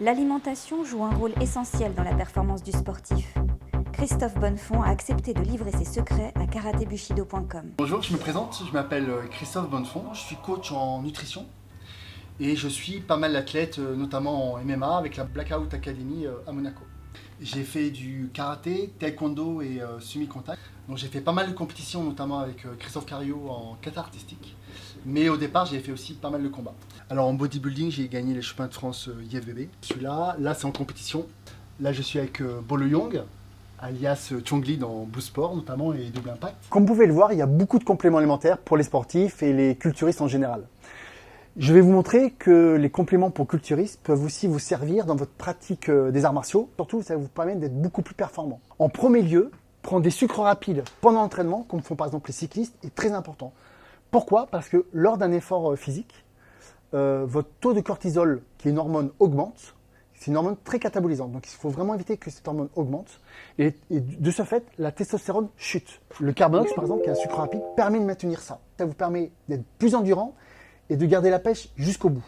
L'alimentation joue un rôle essentiel dans la performance du sportif. Christophe Bonnefond a accepté de livrer ses secrets à karatebushido.com. Bonjour, je me présente, je m'appelle Christophe Bonnefond, je suis coach en nutrition et je suis pas mal d'athlètes, notamment en MMA avec la Blackout Academy à Monaco. J'ai fait du karaté, taekwondo et semi-contact. Donc j'ai fait pas mal de compétitions, notamment avec Christophe Cario en kata artistique. Mais au départ, j'ai fait aussi pas mal de combats. Alors en bodybuilding, j'ai gagné les championnats de France IFBB. Je suis là c'est en compétition. Là, je suis avec Bolo Young, alias Chongli dans Blue Sport notamment et Double Impact. Comme vous pouvez le voir, il y a beaucoup de compléments alimentaires pour les sportifs et les culturistes en général. Je vais vous montrer que les compléments pour culturistes peuvent aussi vous servir dans votre pratique des arts martiaux. Surtout, ça va vous permettre d'être beaucoup plus performant. En premier lieu, prendre des sucres rapides pendant l'entraînement, comme font par exemple les cyclistes, est très important. Pourquoi ? Parce que lors d'un effort physique, votre taux de cortisol, qui est une hormone, augmente. C'est une hormone très catabolisante, donc il faut vraiment éviter que cette hormone augmente. Et de ce fait, la testostérone chute. Le Carbonox, par exemple, qui est un sucre rapide, permet de maintenir ça. Ça vous permet d'être plus endurant et de garder la pêche jusqu'au bout.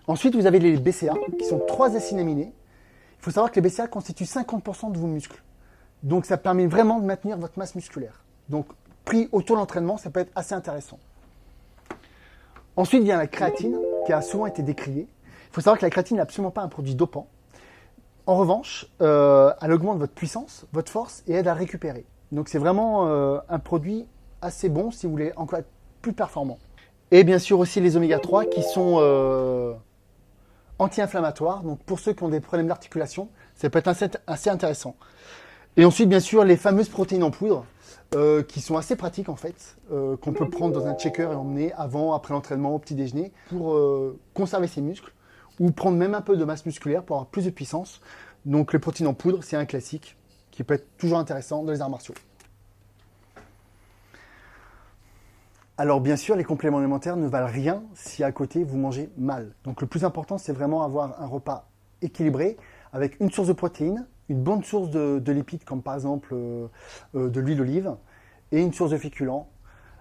Ensuite, vous avez les BCA, qui sont 3 acides aminés. Il faut savoir que les BCA constituent 50% de vos muscles. Donc ça permet vraiment de maintenir votre masse musculaire. Donc pris autour de l'entraînement, ça peut être assez intéressant. Ensuite vient la créatine, qui a souvent été décriée. Il faut savoir que la créatine n'est absolument pas un produit dopant. En revanche, elle augmente votre puissance, votre force et aide à récupérer. Donc c'est vraiment un produit assez bon si vous voulez encore être plus performant. Et bien sûr aussi les oméga 3 qui sont anti-inflammatoires. Donc pour ceux qui ont des problèmes d'articulation, ça peut être assez intéressant. Et ensuite bien sûr les fameuses protéines en poudre qui sont assez pratiques en fait, qu'on peut prendre dans un shaker et emmener avant, après l'entraînement, au petit déjeuner pour conserver ses muscles ou prendre même un peu de masse musculaire pour avoir plus de puissance. Donc les protéines en poudre, c'est un classique qui peut être toujours intéressant dans les arts martiaux. Alors bien sûr, les compléments alimentaires ne valent rien si à côté vous mangez mal. Donc le plus important, c'est vraiment avoir un repas équilibré avec une source de protéines, une bonne source de lipides comme par exemple de l'huile d'olive et une source de féculents.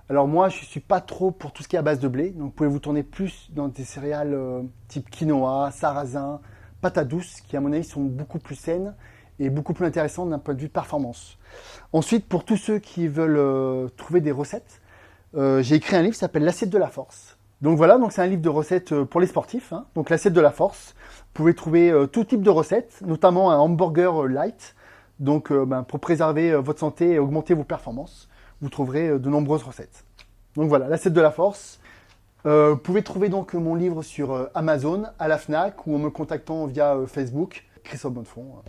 Alors moi, je ne suis pas trop pour tout ce qui est à base de blé, donc vous pouvez vous tourner plus dans des céréales type quinoa, sarrasin, patates douces qui à mon avis sont beaucoup plus saines et beaucoup plus intéressantes d'un point de vue de performance. Ensuite, pour tous ceux qui veulent trouver des recettes, j'ai écrit un livre qui s'appelle L'assiette de la force. Donc voilà, donc c'est un livre de recettes pour les sportifs, hein, donc l'assiette de la force. Vous pouvez trouver tout type de recettes, notamment un hamburger light, donc pour préserver votre santé et augmenter vos performances. Vous trouverez de nombreuses recettes. Donc voilà, l'assiette de la force. Vous pouvez trouver donc mon livre sur Amazon, à la Fnac ou en me contactant via Facebook, Christophe Bonnefond.